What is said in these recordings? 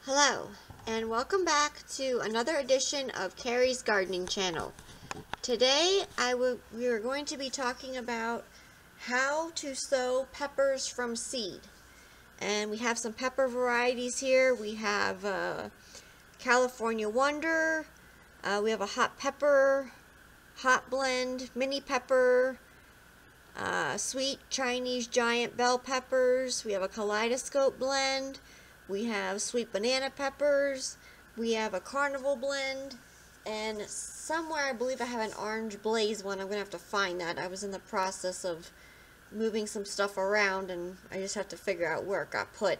Hello, and welcome back to another edition of Carrie's Gardening Channel. Today we are going to be talking about how to sow peppers from seed. And we have some pepper varieties here. We have California Wonder, we have a hot pepper, hot blend, mini pepper, sweet Chinese giant bell peppers, we have a kaleidoscope blend, we have sweet banana peppers, we have a carnival blend, and somewhere I believe I have an orange blaze one. I'm going to have to find that. I was in the process of moving some stuff around and I just have to figure out where it got put.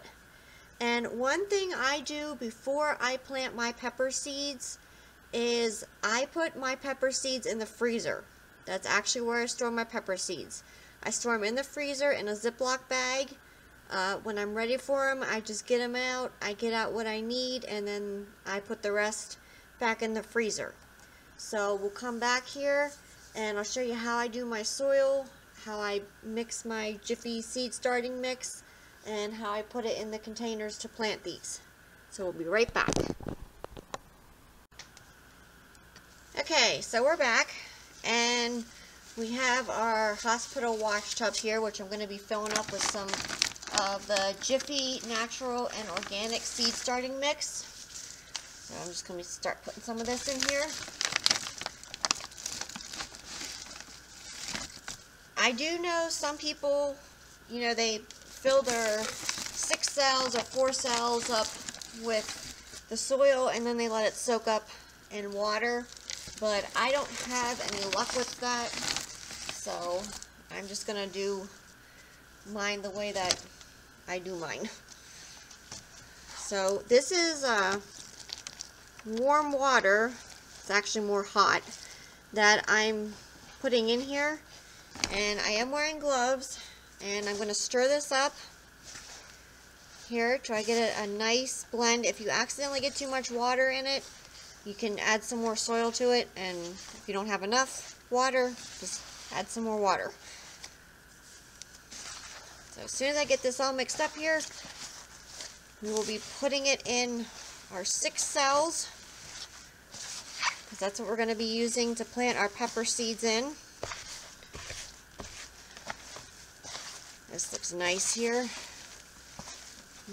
And one thing I do before I plant my pepper seeds is I put my pepper seeds in the freezer. That's actually where I store my pepper seeds. I store them in the freezer in a ziplock bag. When I'm ready for them, I just get them out, I get out what I need, and then I put the rest back in the freezer. So we'll come back here and I'll show you how I do my soil, how I mix my Jiffy seed starting mix, and how I put it in the containers to plant these. So we'll be right back. Okay, so we're back, and we have our hospital wash tub here, which I'm going to be filling up with some of the Jiffy natural and organic seed starting mix. So I'm just going to start putting some of this in here. I do know some people, you know, they fill their 6 cells or 4 cells up with the soil and then they let it soak up in water, but I don't have any luck with that, so I'm just going to do mine the way that I do mine. So this is warm water, it's actually more hot, that I'm putting in here, and I am wearing gloves, and I'm going to stir this up here, try to get a nice blend. If you accidentally get too much water in it, you can add some more soil to it, and if you don't have enough water, just add some more water. So as soon as I get this all mixed up here, we will be putting it in our 6 cells, because that's what we're going to be using to plant our pepper seeds in. This looks nice here.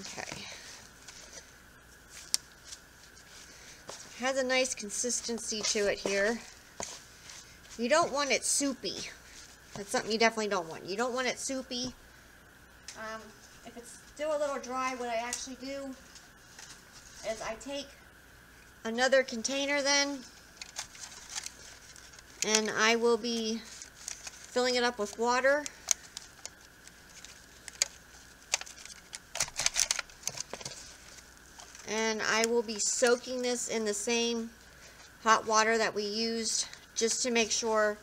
Okay. It has a nice consistency to it here. You don't want it soupy. That's something you definitely don't want. You don't want it soupy. If it's still a little dry, what I actually do is I take another container then, and I will be filling it up with water. And I will be soaking this in the same hot water that we used, just to make sure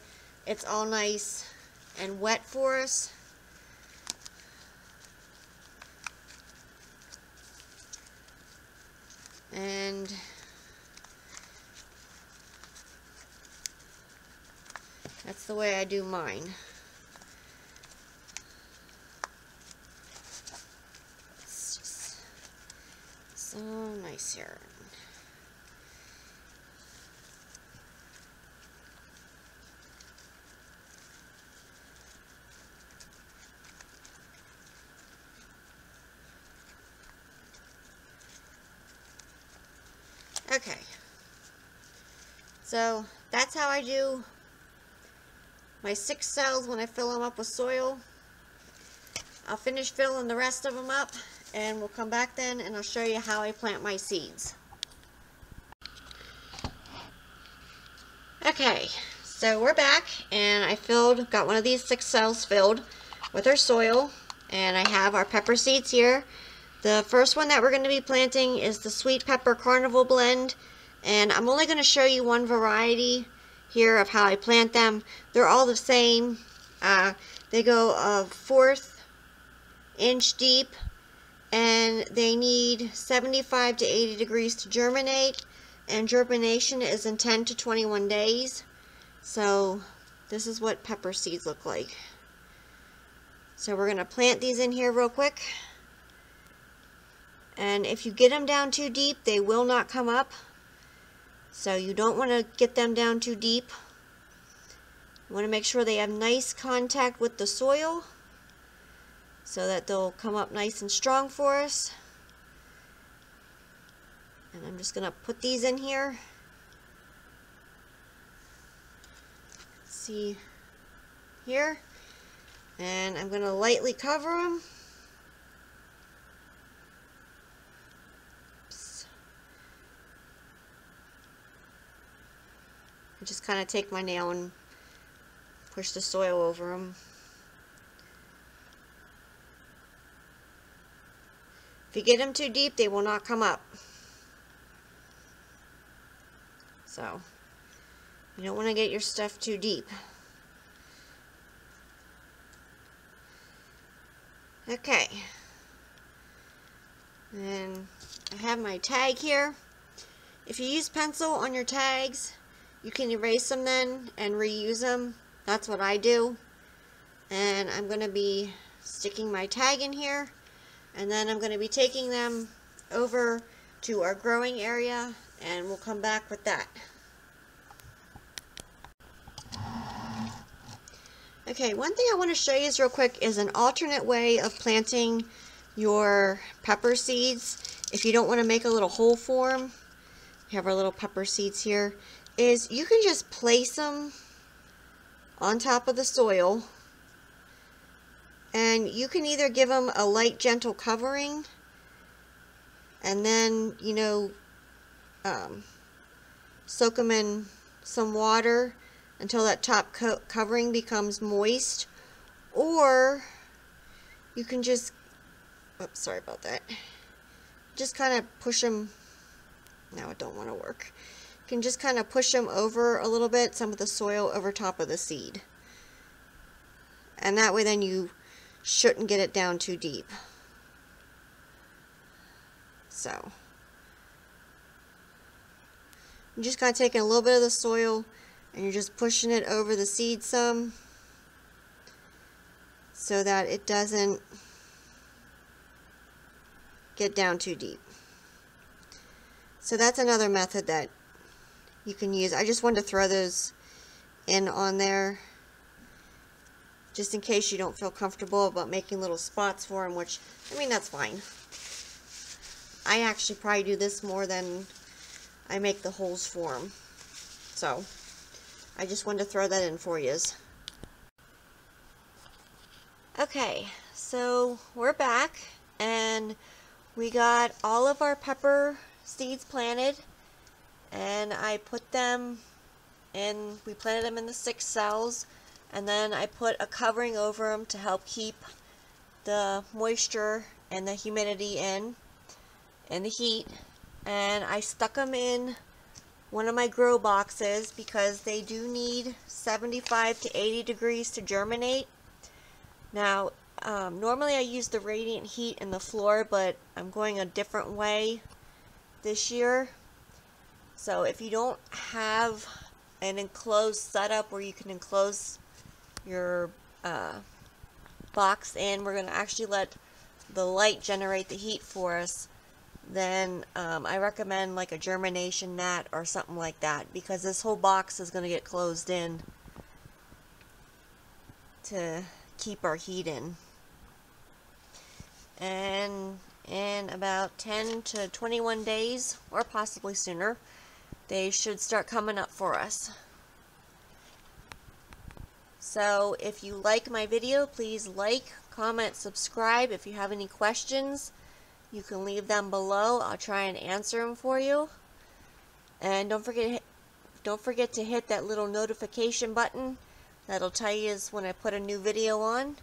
it's all nice and wet for us. And that's the way I do mine. It's just so nice here. Okay, so that's how I do my 6 cells when I fill them up with soil. I'll finish filling the rest of them up, and we'll come back then and I'll show you how I plant my seeds. Okay, so we're back, and I got one of these 6 cells filled with our soil, and I have our pepper seeds here. The first one that we're going to be planting is the sweet pepper carnival blend, and I'm only going to show you one variety here of how I plant them. They're all the same. They go a 1/4 inch deep, and they need 75 to 80 degrees to germinate, and germination is in 10 to 21 days. So this is what pepper seeds look like. So we're going to plant these in here real quick. And if you get them down too deep, they will not come up. So you don't want to get them down too deep. You want to make sure they have nice contact with the soil so that they'll come up nice and strong for us. And I'm just going to put these in here. See here. And I'm going to lightly cover them. I just kind of take my nail and push the soil over them. If you get them too deep, they will not come up. So, you don't want to get your stuff too deep. Okay. And I have my tag here. If you use pencil on your tags, you can erase them then and reuse them. That's what I do. And I'm going to be sticking my tag in here. And then I'm going to be taking them over to our growing area. And we'll come back with that. Okay, one thing I want to show you real quick is an alternate way of planting your pepper seeds. If you don't want to make a little hole form, we have our little pepper seeds here. Is you can just place them on top of the soil, and you can either give them a light gentle covering and then, you know, soak them in some water until that top covering becomes moist, or you can just, oops, sorry about that, just kind of push them. Now it don't want to work. You can just kind of push them over a little bit, some of the soil over top of the seed. And that way then you shouldn't get it down too deep. So, you're just kind of taking a little bit of the soil and you're just pushing it over the seed some so that it doesn't get down too deep. So that's another method that you can use. I just wanted to throw those in on there just in case you don't feel comfortable about making little spots for them, which, I mean, that's fine. I actually probably do this more than I make the holes for them. So, I just wanted to throw that in for you. Okay, so we're back, and we got all of our pepper seeds planted, and I put them in, we planted them in the 6 cells, and then I put a covering over them to help keep the moisture and the humidity in and the heat. And I stuck them in one of my grow boxes because they do need 75 to 80 degrees to germinate. Now, normally I use the radiant heat in the floor, but I'm going a different way this year. So if you don't have an enclosed setup where you can enclose your box in, we're going to actually let the light generate the heat for us, then I recommend like a germination mat or something like that, because this whole box is going to get closed in to keep our heat in. And in about 10 to 21 days, or possibly sooner, they should start coming up for us. So if you like my video, please like, comment, subscribe. If you have any questions, you can leave them below. I'll try and answer them for you. And don't forget to hit that little notification button. That'll tell you when I put a new video on.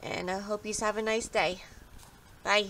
And I hope you have a nice day. Bye.